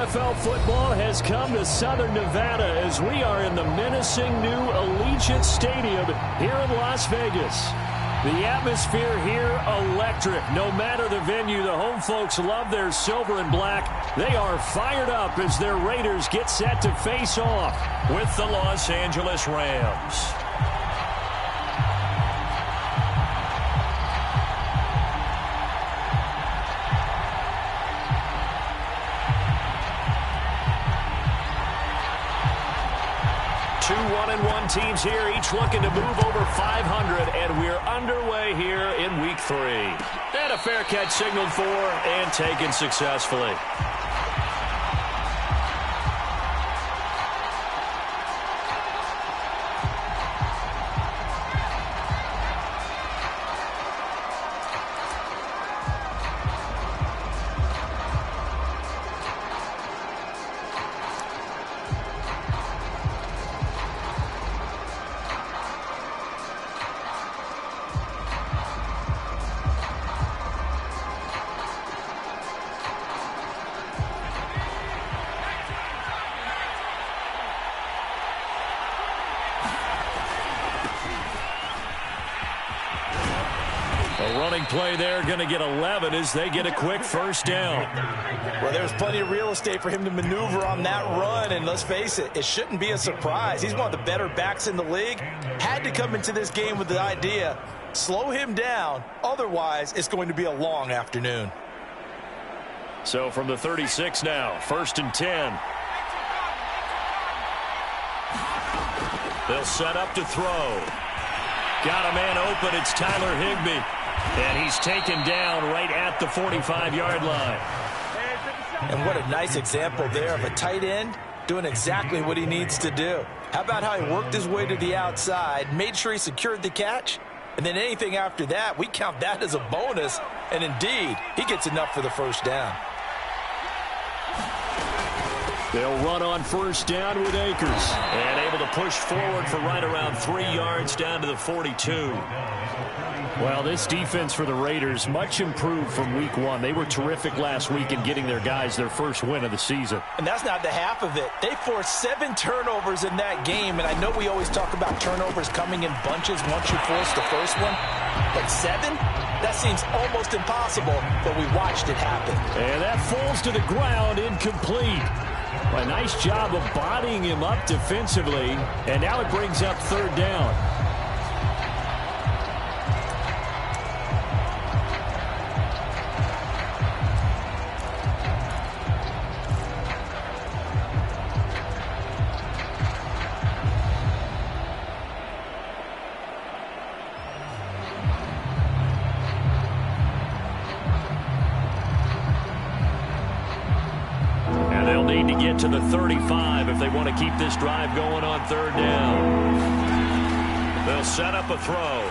NFL football has come to Southern Nevada as we are in the menacing new Allegiant Stadium here in Las Vegas. The atmosphere here, electric. No matter the venue, the home folks love their silver and black. They are fired up as their Raiders get set to face off with the Los Angeles Rams. Two 1-1 teams here, each looking to move over 500, and we're underway here in Week 3. And a fair catch signaled for and taken successfully. A running play there, going to get 11 as they get a quick first down. Well, there's plenty of real estate for him to maneuver on that run, and let's face it, it shouldn't be a surprise. He's one of the better backs in the league. Had to come into this game with the idea, slow him down, otherwise it's going to be a long afternoon. So from the 36 now, 1st and 10. They'll set up to throw. Got a man open, it's Tyler Higbee. And he's taken down right at the 45-yard line. And what a nice example there of a tight end doing exactly what he needs to do. How about how he worked his way to the outside, made sure he secured the catch, and then anything after that, we count that as a bonus. And indeed, he gets enough for the first down. They'll run on first down with Akers. And able to push forward for right around 3 yards down to the 42. Well, this defense for the Raiders, much improved from Week 1. They were terrific last week in getting their guys their first win of the season. And that's not the half of it. They forced 7 turnovers in that game, and I know we always talk about turnovers coming in bunches once you force the first one. But 7? That seems almost impossible, but we watched it happen. And that falls to the ground, incomplete. A nice job of bodying him up defensively, and now it brings up 3rd down. Need to get to the 35 if they want to keep this drive going on 3rd down. They'll set up a throw.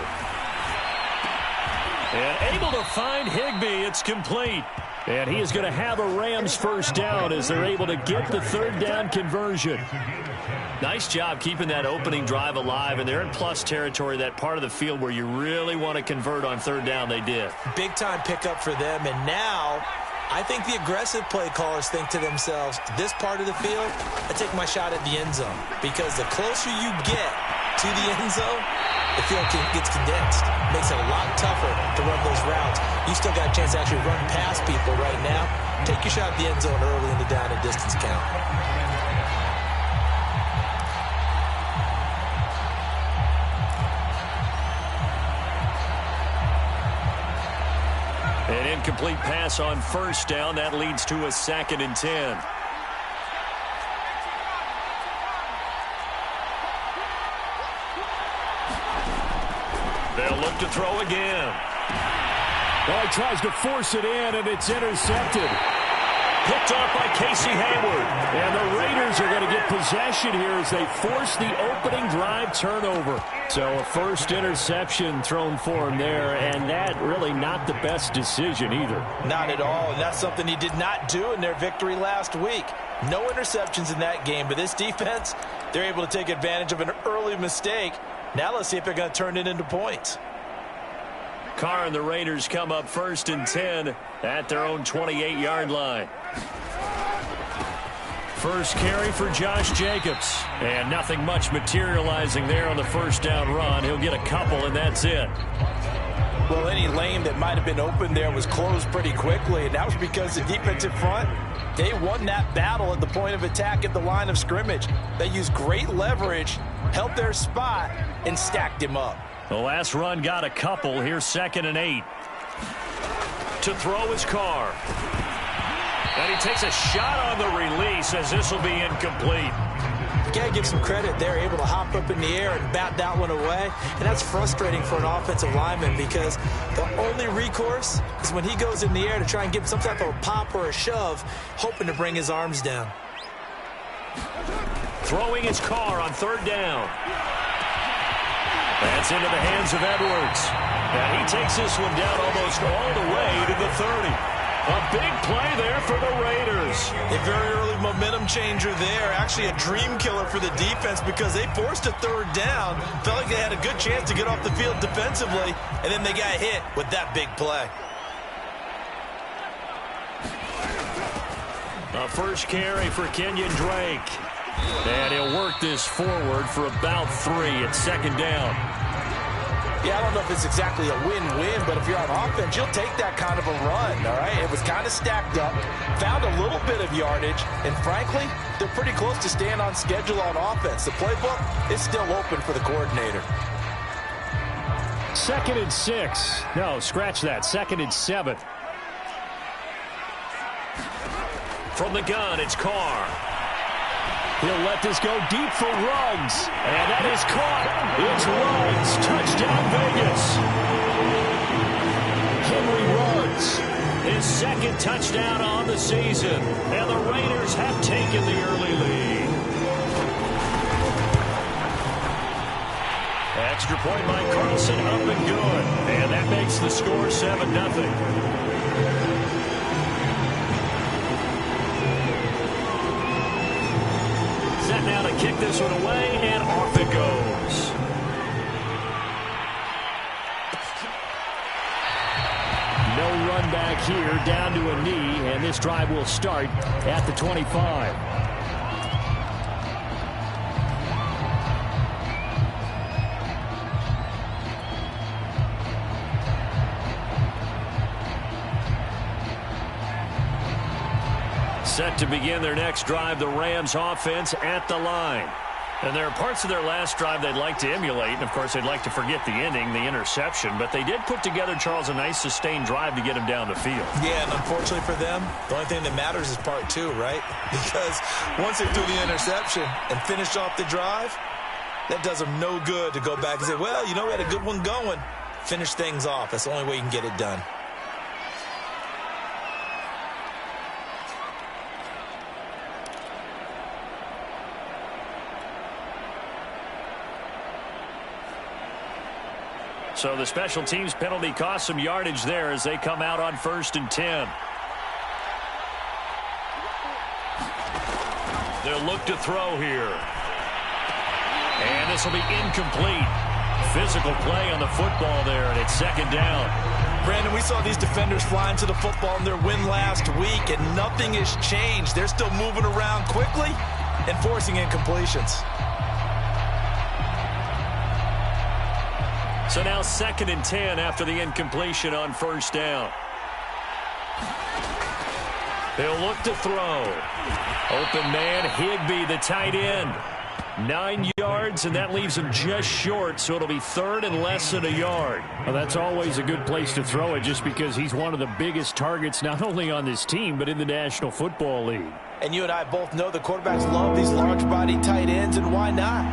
And able to find Higbee. It's complete. And he is going to have a Rams first down as they're able to get the 3rd down conversion. Nice job keeping that opening drive alive, and they're in plus territory, that part of the field where you really want to convert on 3rd down. They did. Big time pickup for them, and now I think the aggressive play callers think to themselves, this part of the field, I take my shot at the end zone. Because the closer you get to the end zone, the field gets condensed. Makes it a lot tougher to run those routes. You still got a chance to actually run past people right now. Take your shot at the end zone early in the down and distance count. An incomplete pass on first down. That leads to a 2nd and 10. They'll look to throw again. Oh, he tries to force it in, and it's intercepted. Picked off by Casey Hayward. And the Raiders are going to get possession here as they force the opening drive turnover. So a first interception thrown for him there, and that really not the best decision either. Not at all, and that's something he did not do in their victory last week. No interceptions in that game, but this defense, they're able to take advantage of an early mistake. Now let's see if they're going to turn it into points. Carr and the Raiders come up 1st and 10 at their own 28-yard line. First carry for Josh Jacobs. And nothing much materializing there on the first down run. He'll get a couple, and that's it. Well, any lane that might have been open there was closed pretty quickly, and that was because the defensive front, they won that battle at the point of attack at the line of scrimmage. They used great leverage, held their spot, and stacked him up. The last run got a couple. Here's 2nd and 8. To throw his Carr. And he takes a shot on the release as this will be incomplete. You got to give some credit. They're able to hop up in the air and bat that one away. And that's frustrating for an offensive lineman because the only recourse is when he goes in the air to try and give some type of a pop or a shove, hoping to bring his arms down. Throwing his Carr on 3rd down. That's into the hands of Edwards. And he takes this one down almost all the way to the 30. A big play there for the Raiders. A very early momentum changer there. Actually a dream killer for the defense because they forced a 3rd down. Felt like they had a good chance to get off the field defensively, and then they got hit with that big play. A first carry for Kenyon Drake. And he'll work this forward for about 3 at 2nd down. Yeah, I don't know if it's exactly a win-win, but if you're on offense, you'll take that kind of a run, all right? It was kind of stacked up, found a little bit of yardage, and frankly, they're pretty close to staying on schedule on offense. The playbook is still open for the coordinator. 2nd and 6. No, scratch that. 2nd and 7. From the gun, it's Carr. He'll let this go deep for Ruggs. And that is caught. It's Ruggs. Touchdown, Vegas. Henry Ruggs. His 2nd touchdown on the season. And the Raiders have taken the early lead. Extra point by Carlson, up and good. And that makes the score 7-0. Now to kick this one away, and off it goes. No run back here, down to a knee, and this drive will start at the 25. Set to begin their next drive, the Rams offense at the line. And there are parts of their last drive they'd like to emulate, and of course they'd like to forget the ending, the interception, but they did put together, Charles, a nice sustained drive to get him down the field. Yeah, and unfortunately for them, the only thing that matters is part 2, right? Because once they do the interception and finish off the drive, that does them no good to go back and say, well, you know, we had a good one going. Finish things off. That's the only way you can get it done. So the special teams penalty cost some yardage there as they come out on 1st and 10. They'll look to throw here. And this will be incomplete. Physical play on the football there, and it's 2nd down. Brandon, we saw these defenders flying to the football in their win last week, and nothing has changed. They're still moving around quickly and forcing incompletions. So now 2nd and 10 after the incompletion on 1st down. They'll look to throw. Open man, Higbee, the tight end. 9 yards, and that leaves him just short, so it'll be 3rd and less than a yard. Well, that's always a good place to throw it just because he's one of the biggest targets not only on this team but in the National Football League. And you and I both know the quarterbacks love these large-bodied tight ends, and why not?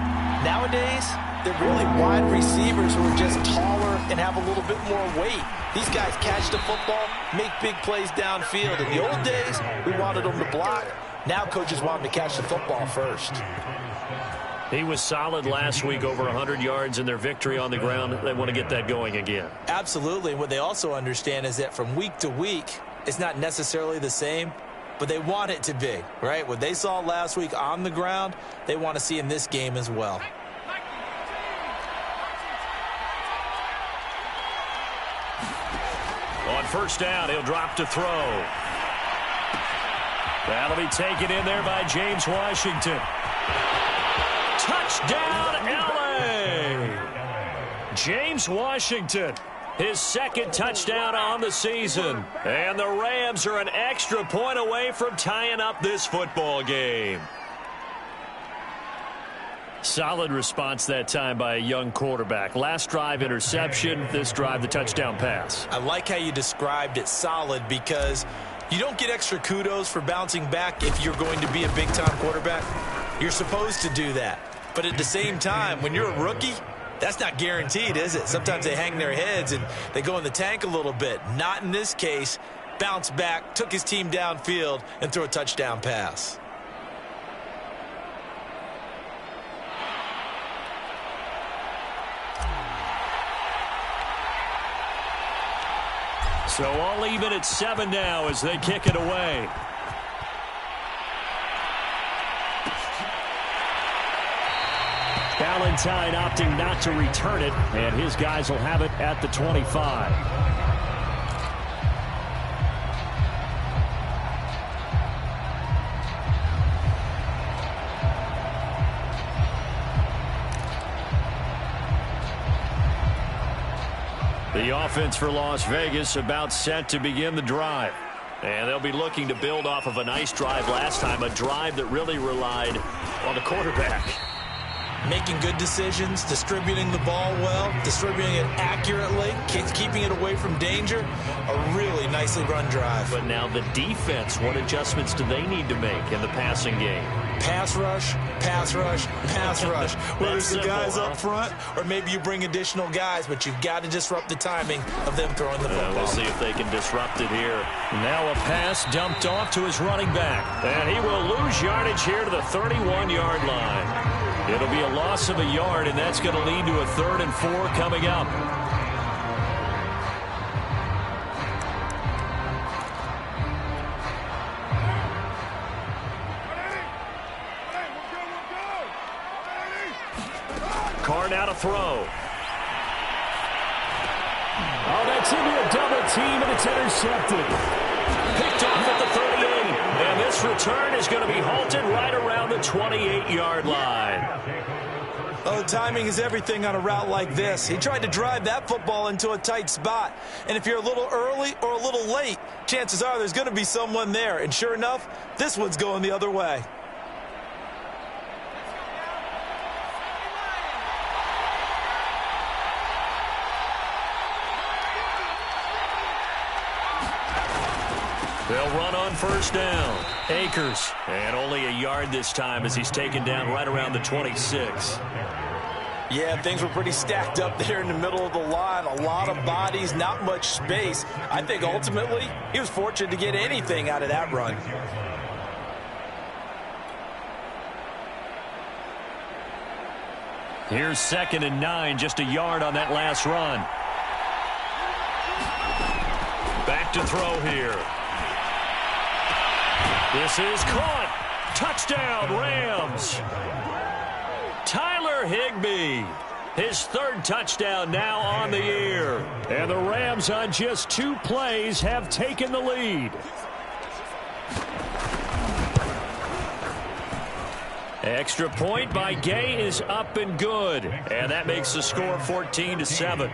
Nowadays, they're really wide receivers who are just taller and have a little bit more weight. These guys catch the football, make big plays downfield. In the old days, we wanted them to block. Now coaches want them to catch the football first. He was solid last week, over 100 yards in their victory on the ground. They want to get that going again. Absolutely. What they also understand is that from week to week, it's not necessarily the same, but they want it to be, right? What they saw last week on the ground, they want to see in this game as well. On 1st down, he'll drop to throw. That'll be taken in there by James Washington. Touchdown, LA! James Washington, his second touchdown on the season. And the Rams are an extra point away from tying up this football game. Solid response that time by a young quarterback. Last drive, interception. This drive, the touchdown pass. I like how you described it, solid, because you don't get extra kudos for bouncing back if you're going to be a big-time quarterback. You're supposed to do that. But at the same time, when you're a rookie, that's not guaranteed, is it? Sometimes they hang their heads and they go in the tank a little bit. Not in this case. Bounce back, took his team downfield, and threw a touchdown pass. So all even at 7 now as they kick it away. Valentine opting not to return it, and his guys will have it at the 25. The offense for Las Vegas about set to begin the drive. And they'll be looking to build off of a nice drive last time, a drive that really relied on the quarterback. Making good decisions, distributing the ball well, distributing it accurately, keeping it away from danger. A really nicely run drive. But now the defense, what adjustments do they need to make in the passing game? Pass rush, pass rush, pass rush. Whether it's the guys up front or maybe you bring additional guys, but you've got to disrupt the timing of them throwing the football. We'll see if they can disrupt it here. Now a pass dumped off to his running back. And he will lose yardage here to the 31-yard line. It'll be a loss of a yard, and that's going to lead to a 3rd and 4 coming up. Carr now to throw. Oh, that's into a double team, and it's intercepted. Picked off at the 38. And this return is going to be halted right around the 28-yard line. Oh, timing is everything on a route like this. He tried to drive that football into a tight spot. And if you're a little early or a little late, chances are there's going to be someone there. And sure enough, this one's going the other way. They'll run on first down. Akers. And only a yard this time as he's taken down right around the 26. Yeah, things were pretty stacked up there in the middle of the line. A lot of bodies, not much space. I think ultimately he was fortunate to get anything out of that run. Here's 2nd and 9, just a yard on that last run. Back to throw here. This is caught. Touchdown, Rams. Tyler Higbee, his 3rd touchdown now on the year. And the Rams on just 2 plays have taken the lead. Extra point by Gay is up and good. And that makes the score 14-7.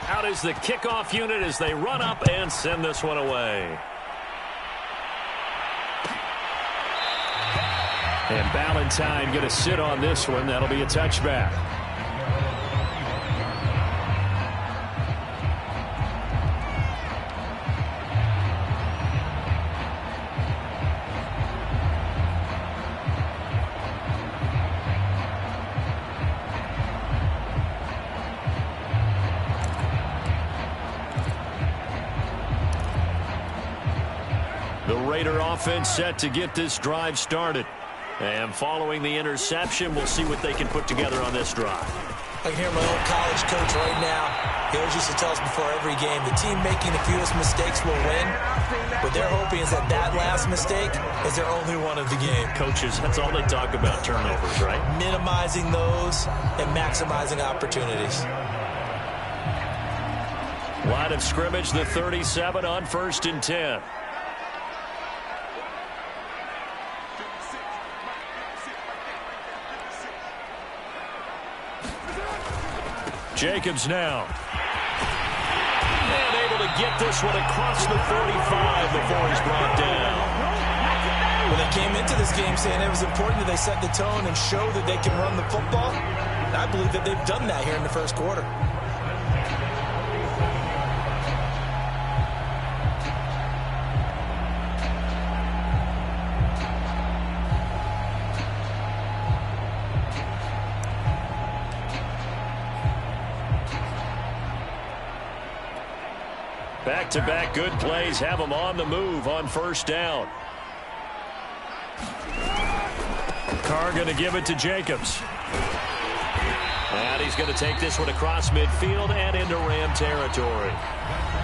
Out is the kickoff unit as they run up and send this one away. And Valentine going to sit on this one. That'll be a touchback. The Raider offense set to get this drive started. And following the interception, we'll see what they can put together on this drive. I can hear my old college coach right now. He always used to tell us before every game, the team making the fewest mistakes will win. What they're hoping is that that last mistake is their only one of the game. Coaches, that's all they talk about, turnovers, right? Minimizing those and maximizing opportunities. Line of scrimmage, the 37 on 1st and 10. Jacobs now. And able to get this one across the 45 before he's brought down. Well, they came into this game saying it was important that they set the tone and show that they can run the football. And I believe that they've done that here in the first quarter. Back-to-back good plays have them on the move on 1st down. Carr going to give it to Jacobs. And he's going to take this one across midfield and into Ram territory.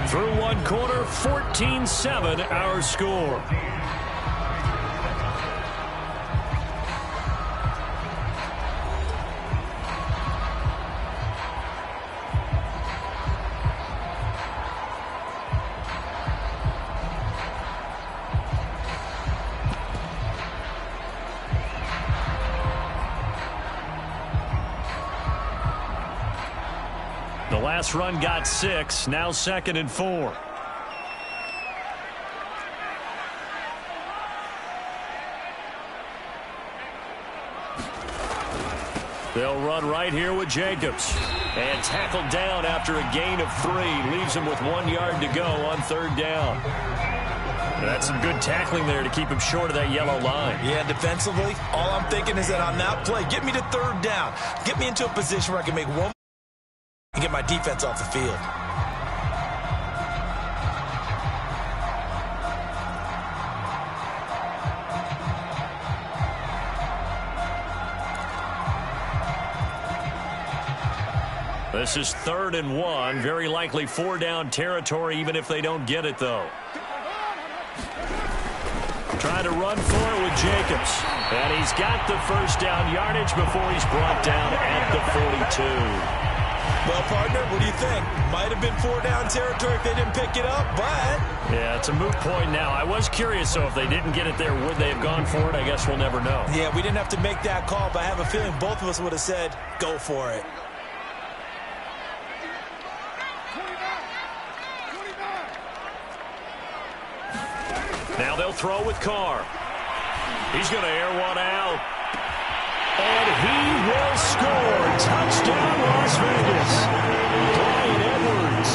Through one quarter, 14-7 our score. The last run got 6, now 2nd and 4. They'll run right here with Jacobs. And tackled down after a gain of 3. Leaves him with 1 yard to go on 3rd down. That's some good tackling there to keep him short of that yellow line. Yeah, defensively, all I'm thinking is that on that play, get me to 3rd down. Get me into a position where I can make one and get my defense off the field. This is 3rd and 1. Very likely 4-down territory, even if they don't get it, though. Trying to run for it with Jacobs. And he's got the 1st down yardage before he's brought down at the 42. Well, partner, what do you think? Might have been 4-down territory if they didn't pick it up, but... Yeah, it's a moot point now. I was curious, so if they didn't get it there, would they have gone for it? I guess we'll never know. Yeah, we didn't have to make that call, but I have a feeling both of us would have said, go for it. Now they'll throw with Carr. He's going to air one out. And he will score. Touchdown, Las Vegas. Clyde Edwards,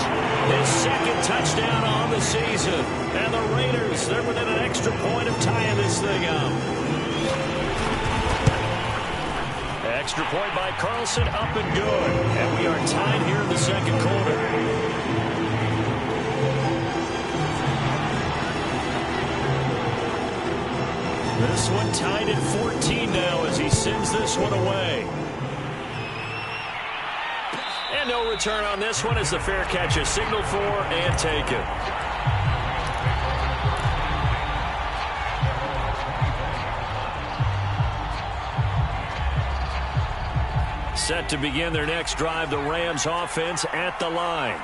his 2nd touchdown on the season. And the Raiders, they're within an extra point of tying this thing up. Extra point by Carlson, up and good. And we are tied here in the 2nd quarter. This one tied at 14 now as he sends this one away. And no return on this one as the fair catch is signaled for and taken. Set to begin their next drive, the Rams offense at the line.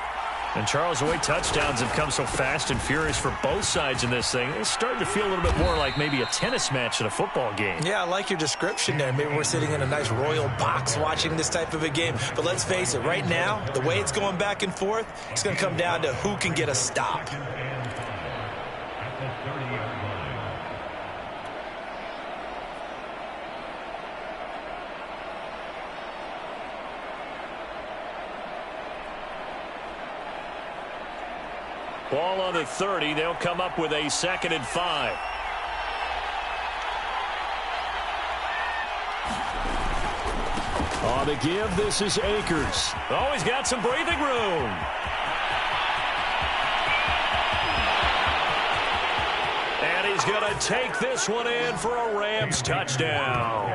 And, Charles, the way touchdowns have come so fast and furious for both sides in this thing, it's starting to feel a little bit more like maybe a tennis match in a football game. Yeah, I like your description there. Maybe we're sitting in a nice royal box watching this type of a game. But let's face it, right now, the way it's going back and forth, it's going to come down to who can get a stop. Ball on the 30. They'll come up with a 2nd and 5. On the give, this is Akers. Oh, he's got some breathing room. And is going to take this one in for a Rams touchdown.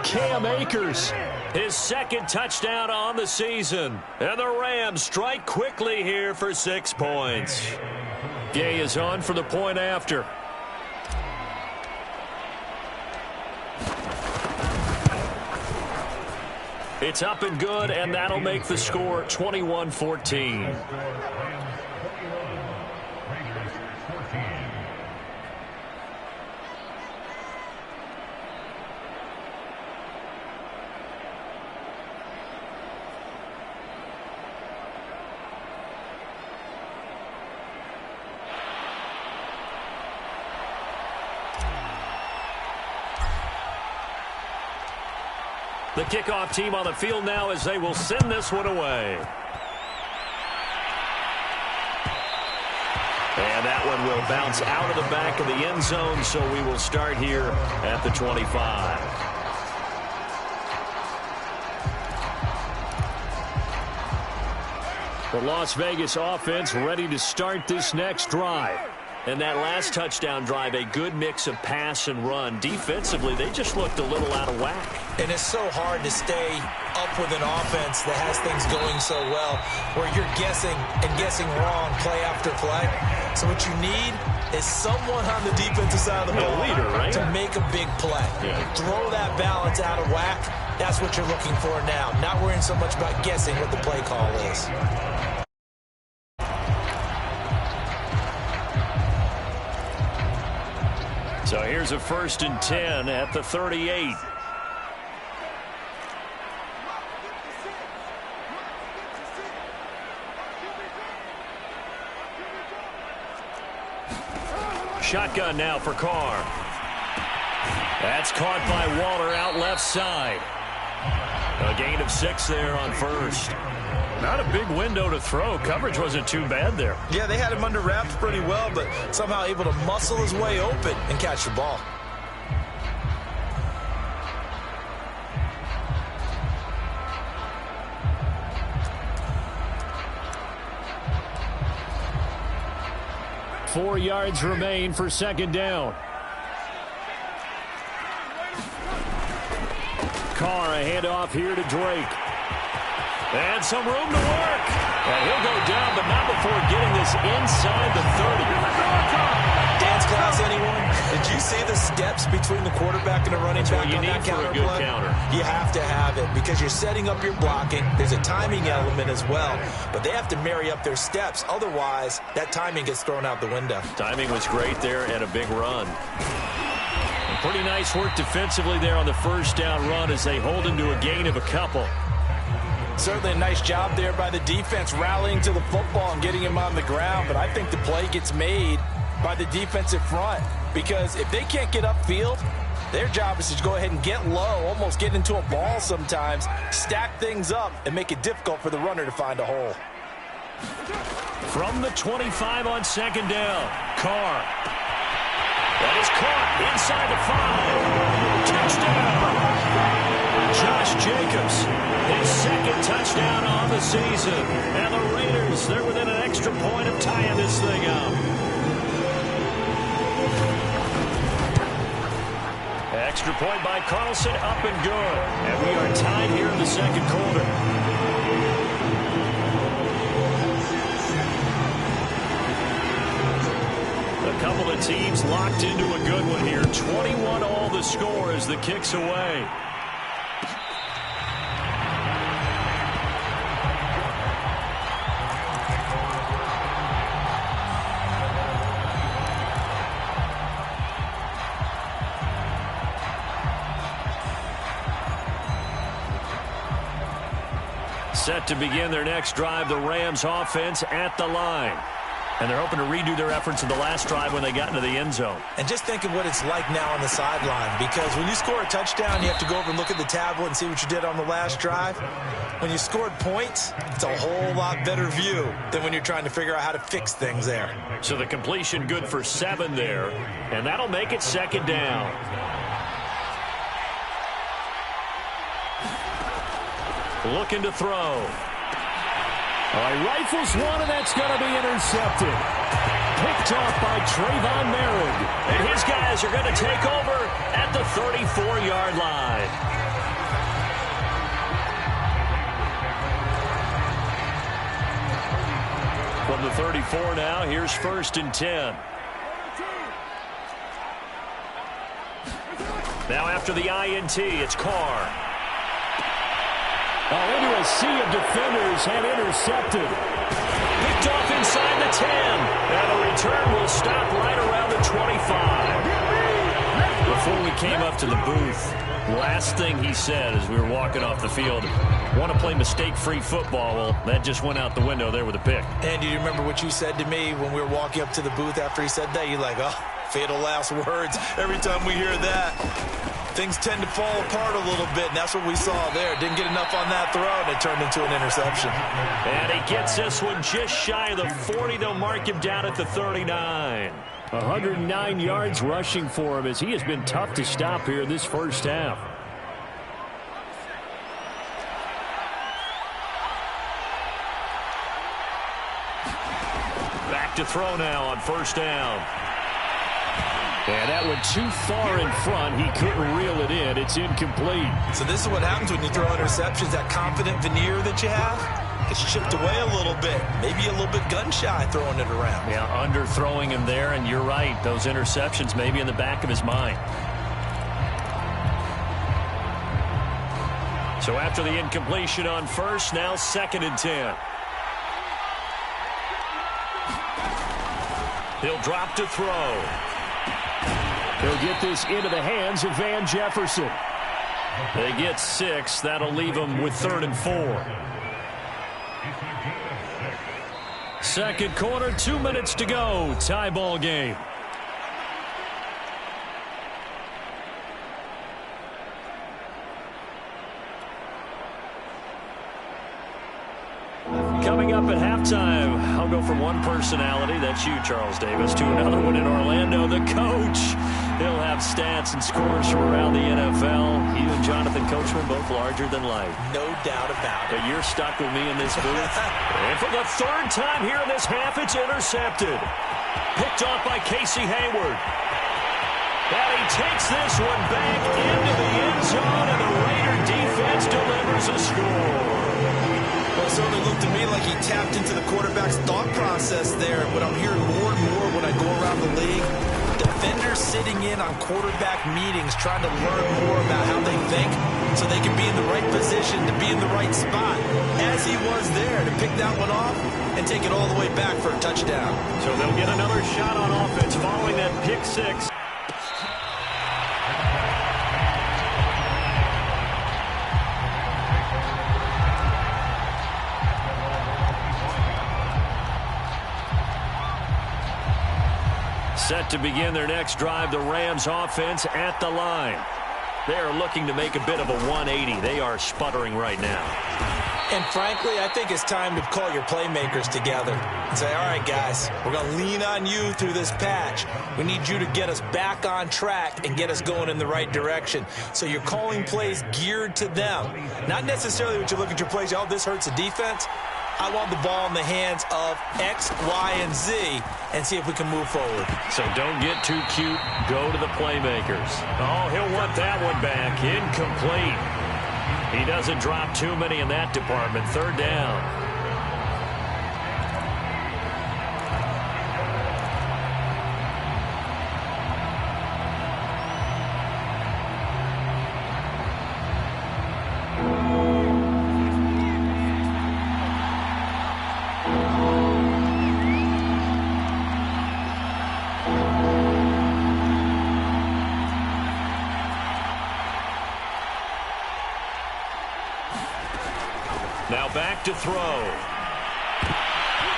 Cam Akers, his second touchdown on the season. And the Rams strike quickly here for 6 points. Gay is on for the point after. It's up and good, and that'll make the score 21-14. The kickoff team on the field now as they will send this one away. And that one will bounce out of the back of the end zone, so we will start here at the 25. The Las Vegas offense ready to start this next drive. And that last touchdown drive, a good mix of pass and run. Defensively, they just looked a little out of whack. And it's so hard to stay up with an offense that has things going so well, where you're guessing and guessing wrong play after play. So what you need is someone on the defensive side of the ball to make a big play. Yeah. Throw that balance out of whack. That's what you're looking for now. Not worrying so much about guessing what the play call is. So here's a 1st and 10 at the 38. Shotgun now for Carr. That's caught by Waller out left side. A gain of 6 there on 1st. Not a big window to throw. Coverage wasn't too bad there. Yeah, they had him under wraps pretty well, but somehow able to muscle his way open and catch the ball. Four yards remain for 2nd down. Carr, a handoff here to Drake. And some room to work. And he'll go down, but not before getting this inside the 30. Dance class, anyone? Did you see the steps between the quarterback and the running back on that counter play? You have to have it because you're setting up your blocking. There's a timing element as well, but they have to marry up their steps. Otherwise, that timing gets thrown out the window. Timing was great there and a big run. And pretty nice work defensively there on the 1st down run as they hold him to a gain of a couple. Certainly a nice job there by the defense rallying to the football and getting him on the ground, but I think the play gets made by the defensive front because if they can't get upfield, their job is to go ahead and get low, almost get into a ball sometimes, stack things up, and make it difficult for the runner to find a hole. From the 25 on 2nd down, Carr. That is caught inside the 5. Touchdown. Josh Jacobs, his 2nd touchdown on the season. And the Raiders, they're within an extra point of tying this thing up. Extra point by Carlson, up and good. And we are tied here in the 2nd quarter. A couple of teams locked into a good one here. 21 all the score as the kick's away. Set to begin their next drive, the Rams offense at the line. And they're hoping to redo their efforts in the last drive when they got into the end zone. And just think of what it's like now on the sideline, because when you score a touchdown, you have to go over and look at the tablet and see what you did on the last drive. When you scored points, it's a whole lot better view than when you're trying to figure out how to fix things there. So the completion good for 7 there, and that'll make it 2nd down. Looking to throw. All right, rifles one, and that's going to be intercepted. picked off by Trayvon Merritt. And his guys are going to take over at the 34-yard line. From the 34 now, here's 1st and 10. Now after the INT, it's Carr. Into a sea of defenders and intercepted. Picked off inside the 10. And the return will stop right around the 25. Before we came up to the booth, last thing he said as we were walking off the field, want to play mistake-free football. Well, that just went out the window there with a pick. And do you remember what you said to me when we were walking up to the booth after he said that? You're like, oh, fatal last words. Every time we hear that, things tend to fall apart a little bit, and that's what we saw there. Didn't get enough on that throw, and it turned into an interception. And he gets this one just shy of the 40. They'll mark him down at the 39. 109 yards rushing for him as he has been tough to stop here in this first half. Back to throw now on 1st down. And that went too far in front. He couldn't reel it in. It's incomplete. So this is what happens when you throw interceptions. That confident veneer that you have gets chipped away a little bit. Maybe a little bit gun-shy throwing it around. Yeah, underthrowing him there, and you're right. Those interceptions may be in the back of his mind. So after the incompletion on 1st, now 2nd and 10. He'll drop to throw. He'll get this into the hands of Van Jefferson. They get 6. That'll leave them with 3rd and 4. Second quarter, 2 minutes to go. Tie ball game. Coming up at halftime, I'll go from one personality, that's you, Charles Davis, to another one in Orlando, the coach. He'll have stats and scores from around the NFL. You and Jonathan Coachman, both larger than life. No doubt about it. But you're stuck with me in this booth. And for the 3rd time here in this half, it's intercepted. Picked off by Casey Hayward. And he takes this one back into the end zone, and the Raider defense delivers a score. Well, it certainly looked to me like he tapped into the quarterback's thought process there. But I'm hearing more and more when I go around the league, defenders sitting in on quarterback meetings trying to learn more about how they think so they can be in the right position to be in the right spot, as he was there to pick that one off and take it all the way back for a touchdown. So they'll get another shot on offense following that pick 6. Set to begin their next drive, the Rams offense at the line. They are looking to make a bit of a 180. They are sputtering right now. And frankly, I think it's time to call your playmakers together and say, all right, guys, we're going to lean on you through this patch. We need you to get us back on track and get us going in the right direction. So you're calling plays geared to them. Not necessarily what you look at your plays, oh, this hurts the defense. I want the ball in the hands of X, Y, and Z and see if we can move forward. So don't get too cute. Go to the playmakers. Oh, he'll want that one back. Incomplete. He doesn't drop too many in that department. 3rd down. Now back to throw.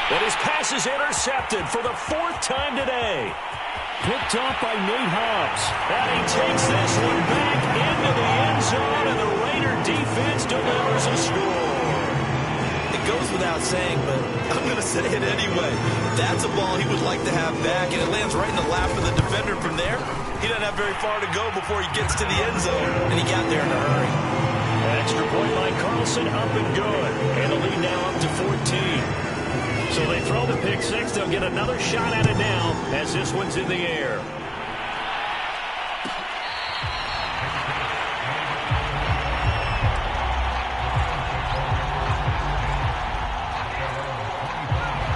But his pass is intercepted for the 4th time today. Picked off by Nate Hobbs. And he takes this one back into the end zone, and the Raider defense delivers a score. It goes without saying, but I'm going to say it anyway. That's a ball he would like to have back, and it lands right in the lap of the defender from there. He doesn't have very far to go before he gets to the end zone, and he got there in a hurry. Extra point by Carlson, up and good. And the lead now up to 14. So they throw the pick six. They'll get another shot at it now as this one's in the air.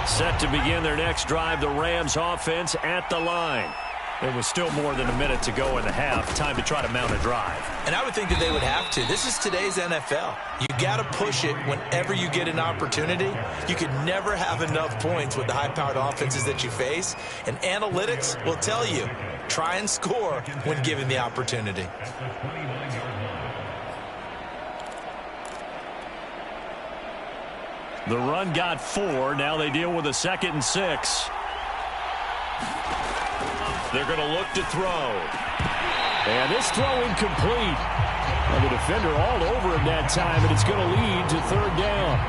Set to begin their next drive, the Rams offense at the line. There was still more than a minute to go in the half. Time to try to mount a drive. And I would think that they would have to. This is today's NFL. You got to push it whenever you get an opportunity. You could never have enough points with the high-powered offenses that you face. And analytics will tell you, try and score when given the opportunity. The run got 4. Now they deal with a 2nd and 6. They're going to look to throw. And this throw incomplete. And the defender all over him that time, and it's going to lead to 3rd down.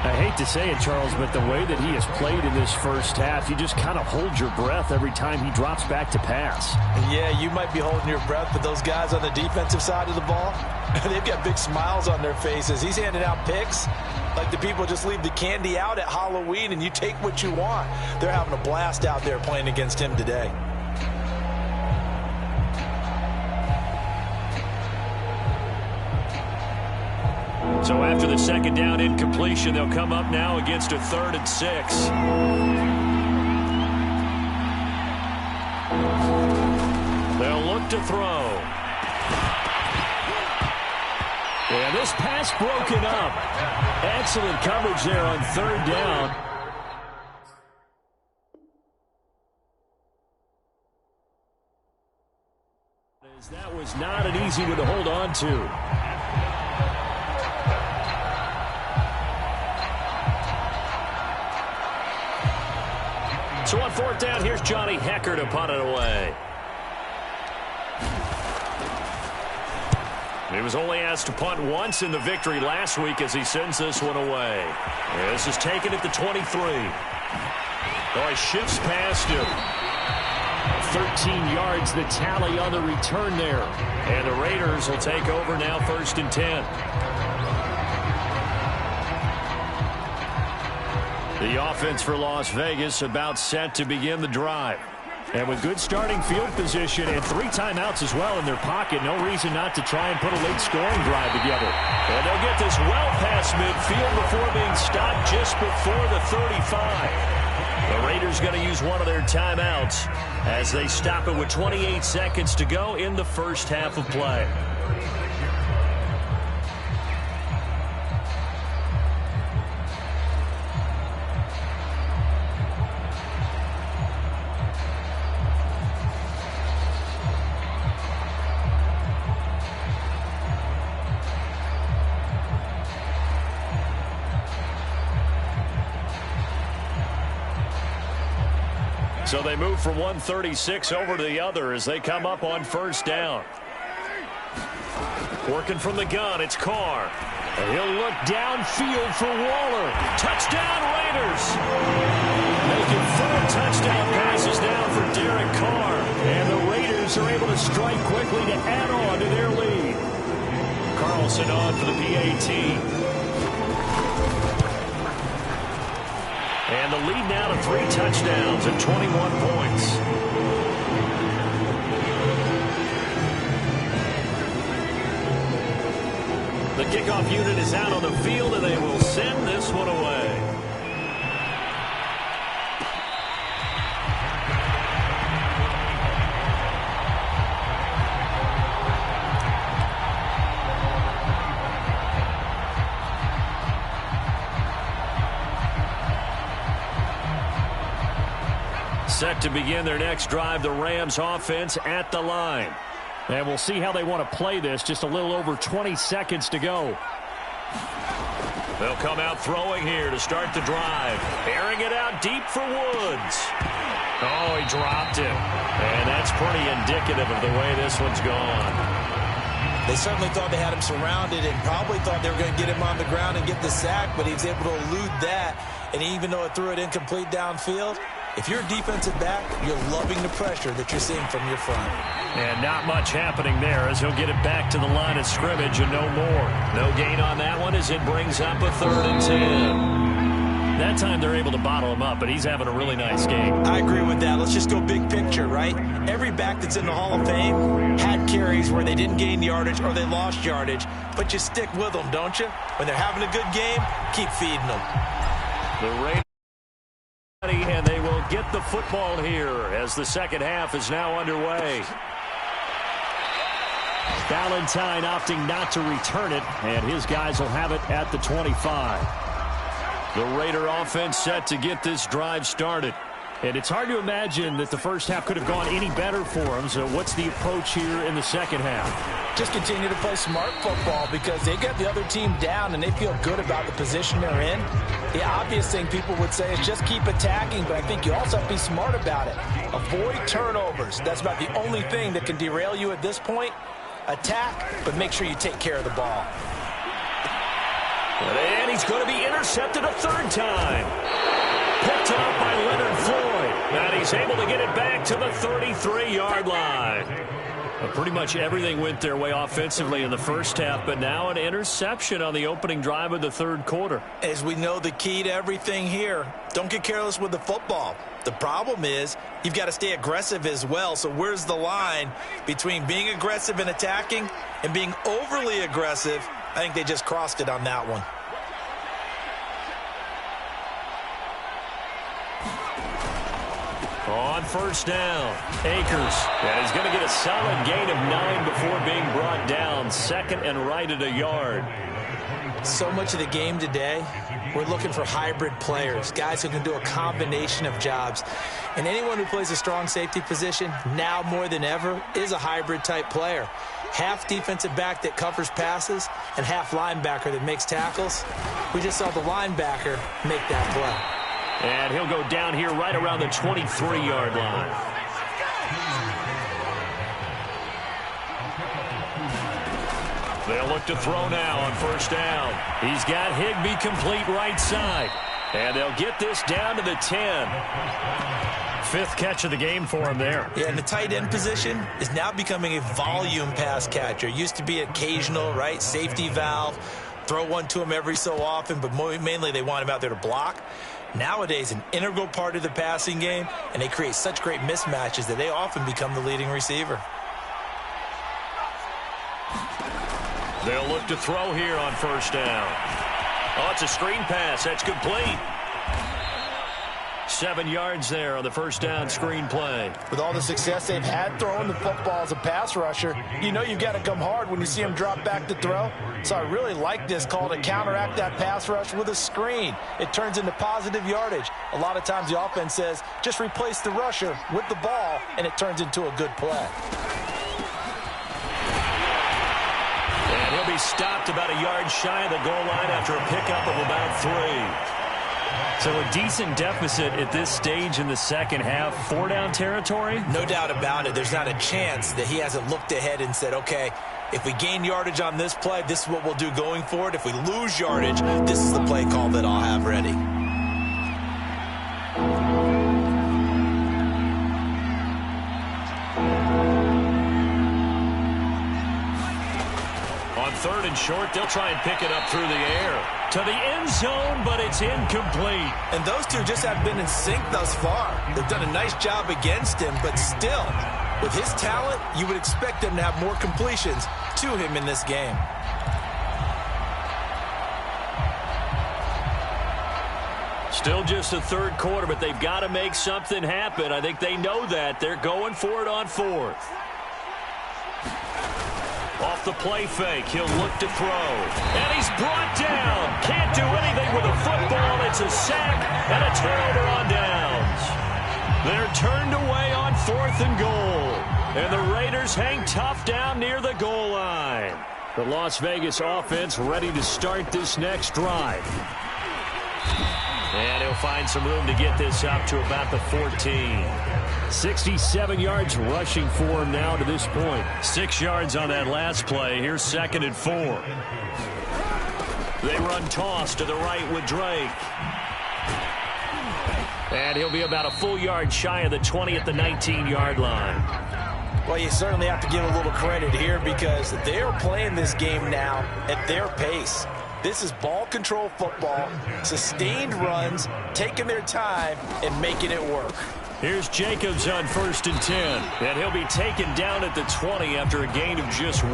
I hate to say it, Charles, but the way that he has played in this first half, you just kind of hold your breath every time he drops back to pass. Yeah, you might be holding your breath, but those guys on the defensive side of the ball, they've got big smiles on their faces. He's handing out picks like the people just leave the candy out at Halloween and you take what you want. They're having a blast out there playing against him today. So after the 2nd down incompletion, they'll come up now against a 3rd and 6. They'll look to throw. And this pass broken up. Excellent coverage there on 3rd down. That was not an easy one to hold on to. So on 4th down, here's Johnny Hecker to punt it away. He was only asked to punt once in the victory last week as he sends this one away. This is taken at the 23. Oh, he shifts past him. 13 yards, the tally on the return there. And the Raiders will take over now 1st and 10. The offense for Las Vegas about set to begin the drive. And with good starting field position and 3 timeouts as well in their pocket, no reason not to try and put a late scoring drive together. And they'll get this well past midfield before being stopped just before the 35. The Raiders going to use one of their timeouts as they stop it with 28 seconds to go in the first half of play. So they move from 136 over to the other as they come up on 1st down. Working from the gun, it's Carr. And he'll look downfield for Waller. Touchdown, Raiders! Making 4 touchdown passes now for Derek Carr. And the Raiders are able to strike quickly to add on to their lead. Carlson on for the PAT. And the lead now to 3 touchdowns and 21 points. The kickoff unit is out on the field, and they will send this one away. Set to begin their next drive, the Rams offense at the line. And we'll see how they want to play this. Just a little over 20 seconds to go. They'll come out throwing here to start the drive. Airing it out deep for Woods. Oh, he dropped it. And that's pretty indicative of the way this one's gone. They certainly thought they had him surrounded and probably thought they were going to get him on the ground and get the sack, but he was able to elude that. And even though it threw it incomplete downfield, if you're a defensive back, you're loving the pressure that you're seeing from your front. And not much happening there as he'll get it back to the line of scrimmage and no more. No gain on that one as it brings up a 3rd and 10. that time they're able to bottle him up, but he's having a really nice game. I agree with that. Let's just go big picture, right? Every back that's in the Hall of Fame had carries where they didn't gain yardage or they lost yardage, but you stick with them, don't you? When they're having a good game, keep feeding them. The Raiders and they will get the football here as the second half is now underway. Valentine opting not to return it, and his guys will have it at the 25. The Raider offense set to get this drive started. And it's hard to imagine that the first half could have gone any better for them. So what's the approach here in the second half? Just continue to play smart football because they got the other team down and they feel good about the position they're in. The obvious thing people would say is just keep attacking, but I think you also have to be smart about it. Avoid turnovers. That's about the only thing that can derail you at this point. Attack, but make sure you take care of the ball. And he's going to be intercepted a third time. Picked up by Leonard Floyd. And he's able to get it back to the 33-yard line. Pretty much everything went their way offensively in the first half, but now an interception on the opening drive of the third quarter. As we know, the key to everything here, don't get careless with the football. The problem is you've got to stay aggressive as well. So where's the line between being aggressive and attacking and being overly aggressive? I think they just crossed it on that one. On first down, Akers. And he's going to get a solid gain of 9 before being brought down. Second and right at a yard. So much of the game today, we're looking for hybrid players, guys who can do a combination of jobs. And anyone who plays a strong safety position, now more than ever, is a hybrid type player. Half defensive back that covers passes and half linebacker that makes tackles. We just saw the linebacker make that play. And he'll go down here right around the 23-yard line. They'll look to throw now on first down. He's got Higbee complete right side. And they'll get this down to the 10. Fifth catch of the game for him there. Yeah, and the tight end position is now becoming a volume pass catcher. Used to be occasional, right? Safety valve. Throw one to him every so often, but mainly they want him out there to block. Nowadays, an integral part of the passing game, and they create such great mismatches that they often become the leading receiver. They'll look to throw here on first down. Oh, it's a screen pass. That's complete. 7 yards there on the first down screen play. With all the success they've had throwing the football as a pass rusher, you know you've got to come hard when you see him drop back to throw. So I really like this call to counteract that pass rush with a screen. It turns into positive yardage. A lot of times the offense says, just replace the rusher with the ball, and it turns into a good play. And he'll be stopped about a yard shy of the goal line after a pickup of about 3. So a decent deficit at this stage in the second half. 4-down territory? No doubt about it. There's not a chance that he hasn't looked ahead and said, okay, if we gain yardage on this play, this is what we'll do going forward. If we lose yardage, this is the play call that I'll have ready. On third and short, they'll try and pick it up through the air. To the end zone, but it's incomplete. And those two just have been in sync thus far. They've done a nice job against him, but still, with his talent, you would expect them to have more completions to him in this game. Still just the third quarter, but they've got to make something happen. I think they know that. They're going for it on fourth. Off the play fake, he'll look to throw. And he's brought down. Can't do anything with a football. It's a sack and a turnover on downs. They're turned away on fourth and goal. And the Raiders hang tough down near the goal line. The Las Vegas offense ready to start this next drive. And he'll find some room to get this up to about the 14. 67 yards rushing for him now to this point. 6 yards on that last play. Here's 2nd and 4. They run toss to the right with Drake. And he'll be about a full yard shy of the 20 at the 19-yard line. Well, you certainly have to give a little credit here because they're playing this game now at their pace. This is ball control football, sustained runs, taking their time, and making it work. Here's Jacobs on 1st and 10, and he'll be taken down at the 20 after a gain of just 1.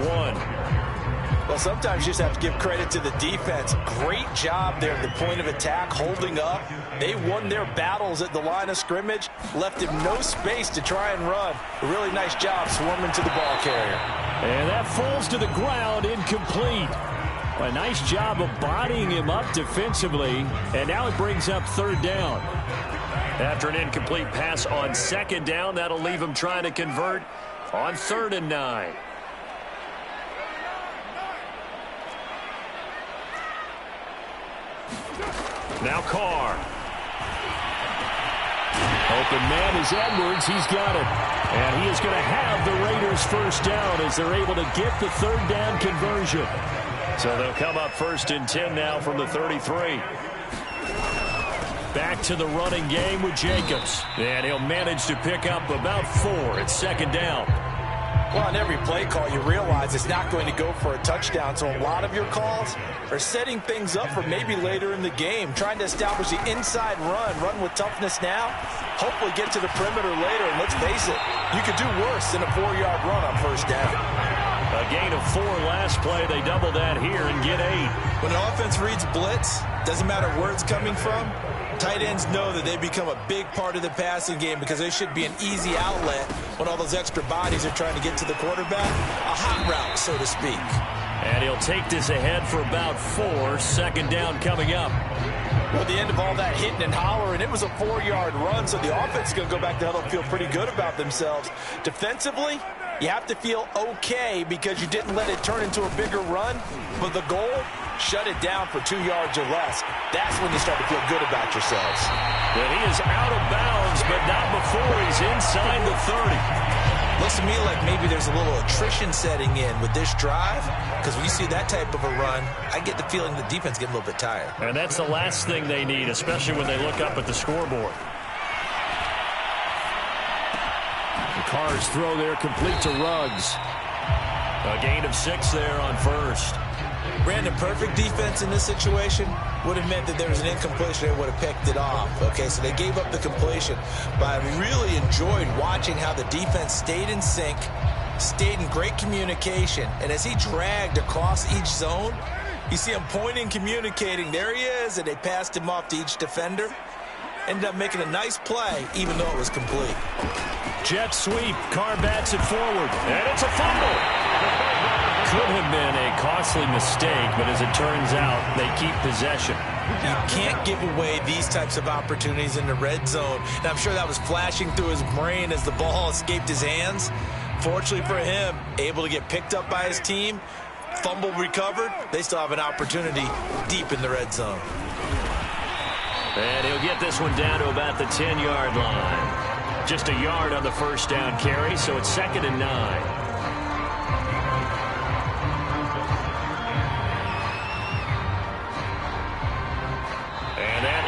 Well, sometimes you just have to give credit to the defense. Great job there at the point of attack, holding up. They won their battles at the line of scrimmage, left him no space to try and run. A really nice job swarming to the ball carrier. And that falls to the ground, incomplete. A nice job of bodying him up defensively, and now it brings up 3rd down. After an incomplete pass on 2nd down, that'll leave him trying to convert on 3rd and 9. Now Carr. Open man is Edwards. He's got it. And he is going to have the Raiders 1st down as they're able to get the 3rd down conversion. So they'll come up 1st and 10 now from the 33. Back to the running game with Jacobs. And he'll manage to pick up about 4 at 2nd down. Well, on every play call, you realize it's not going to go for a touchdown. So a lot of your calls are setting things up for maybe later in the game, trying to establish the inside run with toughness now, hopefully get to the perimeter later. And let's face it, you could do worse than a 4-yard run on 1st down. A gain of 4 last play. They double that here and get 8. When an offense reads blitz, doesn't matter where it's coming from, tight ends know that they become a big part of the passing game because they should be an easy outlet when all those extra bodies are trying to get to the quarterback. A hot route, so to speak. And he'll take this ahead for about 4. 2nd down coming up. Well, at the end of all that hitting and hollering, it was a 4-yard run, so the offense is going to go back to huddle and feel pretty good about themselves. Defensively, you have to feel okay because you didn't let it turn into a bigger run, but the goal, shut it down for 2 yards or less. That's when you start to feel good about yourselves. And he is out of bounds, but not before he's inside the 30. Looks to me like maybe there's a little attrition setting in with this drive, because when you see that type of a run, I get the feeling the defense getting a little bit tired. And that's the last thing they need, especially when they look up at the scoreboard. The Carr's throw there complete to Ruggs. A gain of 6 there on 1st. Brandon, perfect defense in this situation would have meant that there was an incompletion. They would have picked it off. Okay, so they gave up the completion. But I really enjoyed watching how the defense stayed in sync, stayed in great communication. And as he dragged across each zone, you see him pointing, communicating. There he is, and they passed him off to each defender. Ended up making a nice play, even though it was complete. Jet sweep. Carr bats it forward. And it's a fumble. Could have been a costly mistake, but as it turns out, they keep possession. You can't give away these types of opportunities in the red zone. And I'm sure that was flashing through his brain as the ball escaped his hands. Fortunately for him, able to get picked up by his team, fumble recovered. They still have an opportunity deep in the red zone. And he'll get this one down to about the 10-yard line. Just a yard on the 1st down carry, so it's 2nd and 9.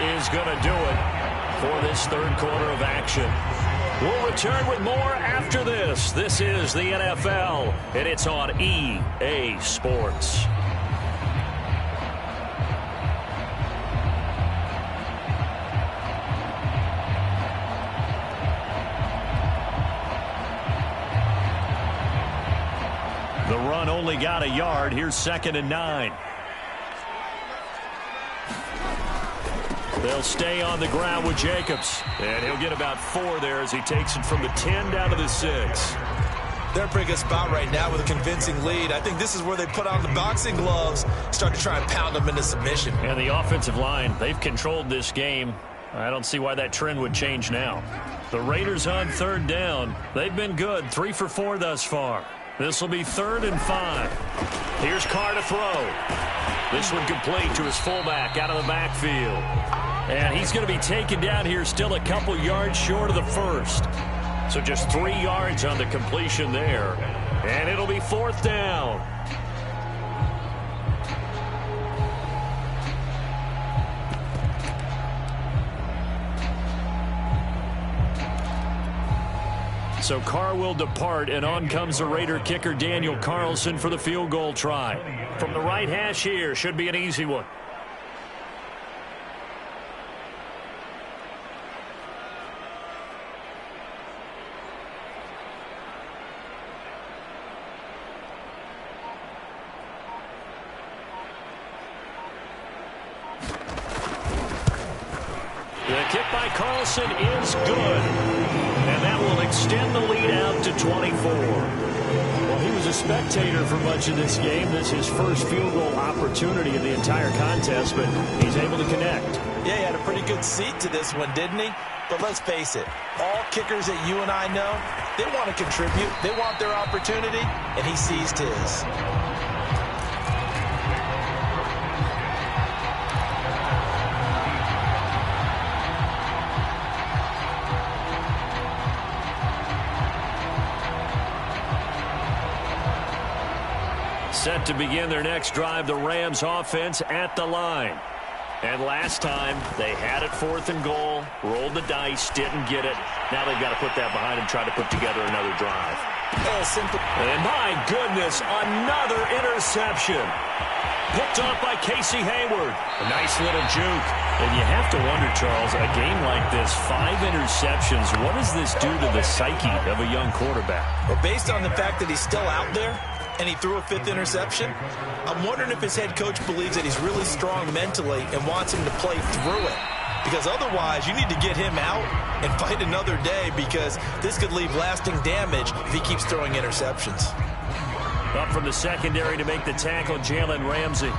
Is going to do it for this 3rd quarter of action. We'll return with more after this. This is the NFL, and it's on EA Sports. The run only got a yard. Here's 2nd and 9. They'll stay on the ground with Jacobs. And he'll get about 4 there as he takes it from the 10 down to the 6. They're in a pretty good spot right now with a convincing lead. I think this is where they put on the boxing gloves, start to try and pound them into submission. And the offensive line, they've controlled this game. I don't see why that trend would change now. The Raiders on 3rd down. They've been good, 3 for 4 thus far. This will be 3rd and 5. Here's Carr to throw. This one complete to his fullback out of the backfield. And he's going to be taken down here, still a couple yards short of the 1st. So just 3 yards on the completion there. And it'll be 4th down. So Carr will depart, and on comes the Raider kicker Daniel Carlson for the field goal try. From the right hash here, should be an easy one. The kick by Carlson is good. And that will extend the lead out to 24. Well, he was a spectator for much of this game. This is his first field goal opportunity in the entire contest, but he's able to connect. Yeah, he had a pretty good seat to this one, didn't he? But let's face it, all kickers that you and I know, they want to contribute. They want their opportunity, and he seized his. Set to begin their next drive, the Rams offense at the line. And last time, they had it 4th and goal, rolled the dice, didn't get it. Now they've got to put that behind and try to put together another drive. And my goodness, another interception. Picked off by Casey Hayward. A nice little juke. And you have to wonder, Charles, a game like this, 5 interceptions, what does this do to the psyche of a young quarterback? Well, based on the fact that he's still out there, and he threw a 5th interception, I'm wondering if his head coach believes that he's really strong mentally and wants him to play through it. Because otherwise, you need to get him out and fight another day, because this could leave lasting damage if he keeps throwing interceptions. Up from the secondary to make the tackle, Jalen Ramsey.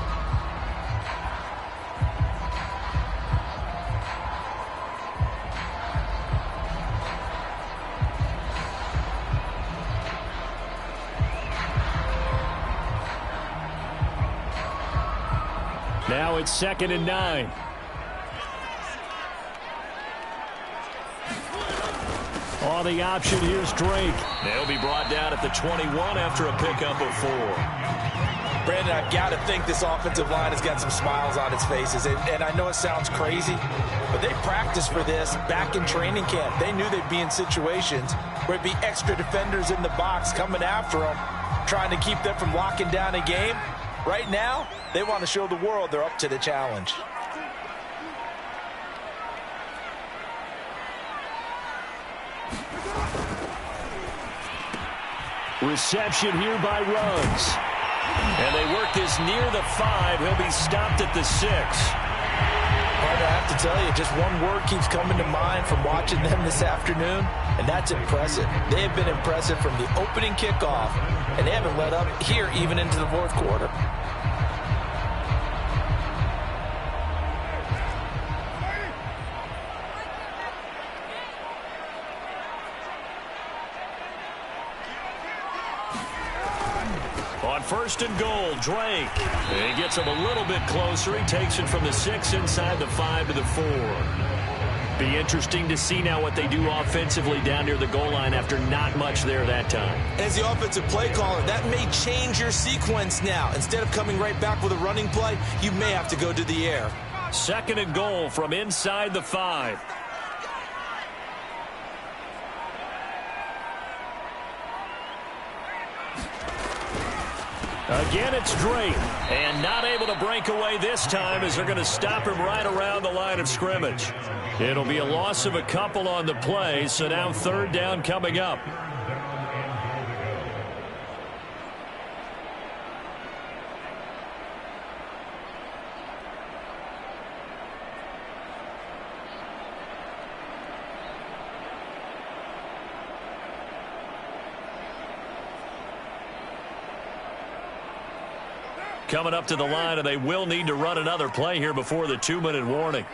Now it's 2nd and 9. On the option, here's Drake. They'll be brought down at the 21 after a pickup of 4. Brandon, I've got to think this offensive line has got some smiles on its faces. And I know it sounds crazy, but they practiced for this back in training camp. They knew they'd be in situations where it'd be extra defenders in the box coming after them, trying to keep them from locking down a game. Right now, they want to show the world they're up to the challenge. Reception here by Ruggs. And they work this near the 5. He'll be stopped at the 6. Hard, I have to tell you, just one word keeps coming to mind from watching them this afternoon, and that's impressive. They have been impressive from the opening kickoff, and they haven't let up here even into the 4th quarter. On 1st and goal, Drake. And he gets him a little bit closer. He takes it from the 6 inside the 5 to the 4. Be interesting to see now what they do offensively down near the goal line after not much there that time. As the offensive play caller, that may change your sequence now. Instead of coming right back with a running play, you may have to go to the air. 2nd and goal from inside the 5. Again, it's Drake. And not able to break away this time as they're going to stop him right around the line of scrimmage. It'll be a loss of a couple on the play, so now 3rd down coming up. Coming up to the line, and they will need to run another play here before the 2-minute warning.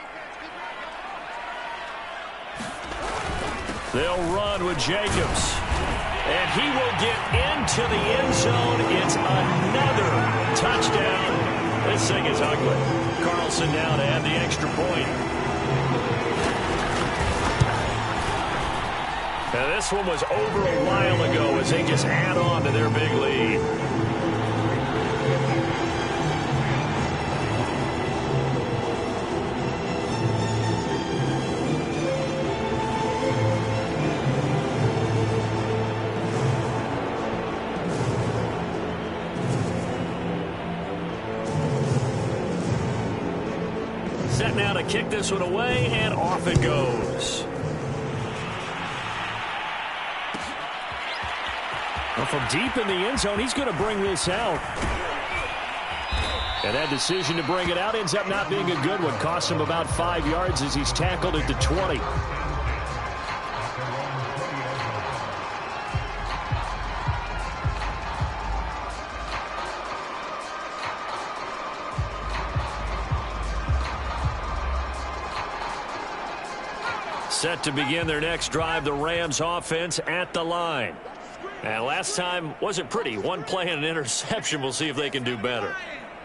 They'll run with Jacobs. And he will get into the end zone. It's another touchdown. This thing is ugly. Carlson now to add the extra point. Now this one was over a while ago as they just add on to their big lead. Set now to kick this one away, and off it goes. Well, from deep in the end zone, he's going to bring this out. And that decision to bring it out ends up not being a good one. Costs him about 5 yards as he's tackled at the 20. Set to begin their next drive, the Rams offense at the line. And last time wasn't pretty. One play and an interception. We'll see if they can do better.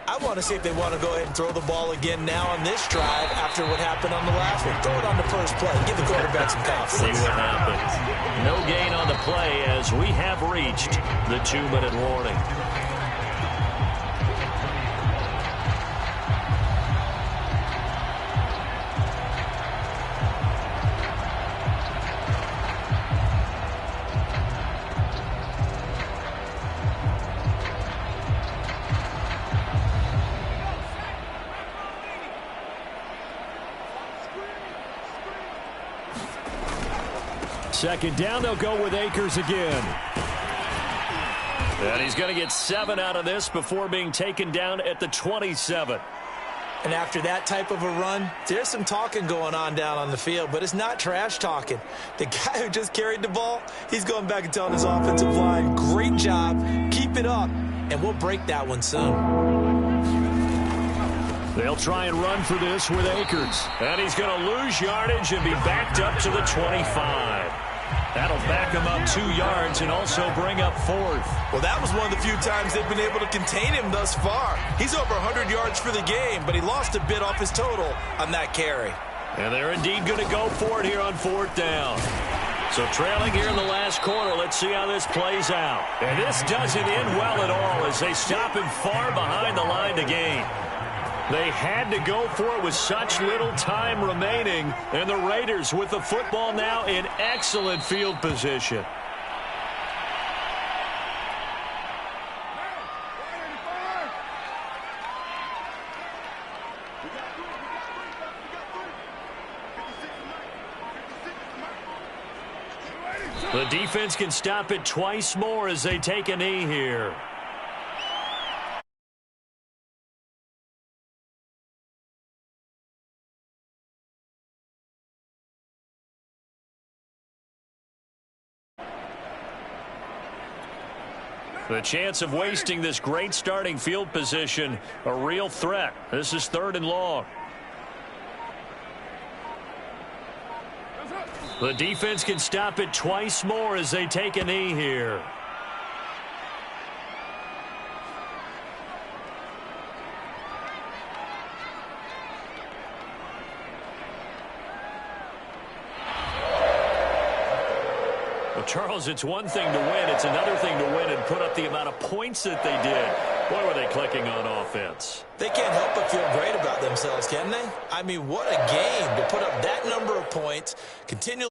I want to see if they want to go ahead and throw the ball again now on this drive after what happened on the last one. Throw it on the first play. Give the quarterback some confidence. See what happens. No gain on the play as we have reached the 2-minute warning. Second down, they'll go with Akers again. And he's going to get 7 out of this before being taken down at the 27. And after that type of a run, there's some talking going on down on the field, but it's not trash talking. The guy who just carried the ball, he's going back and telling his offensive line, great job, keep it up, and we'll break that one soon. They'll try and run for this with Akers. And he's going to lose yardage and be backed up to the 25. That'll back him up 2 yards and also bring up 4th. Well, that was one of the few times they've been able to contain him thus far. He's over 100 yards for the game, but he lost a bit off his total on that carry. And they're indeed going to go for it here on 4th down. So trailing here in the last quarter, let's see how this plays out. And this doesn't end well at all as they stop him far behind the line to gain. They had to go for it with such little time remaining, and the Raiders with the football now in excellent field position. The defense can stop it twice more as they take a knee here. The chance of wasting this great starting field position, a real threat. This is 3rd and long. The defense can stop it twice more as they take a knee here. Charles, it's one thing to win. It's another thing to win and put up the amount of points that they did. Boy, were they clicking on offense. They can't help but feel great about themselves, can they? I mean, what a game to put up that number of points, continue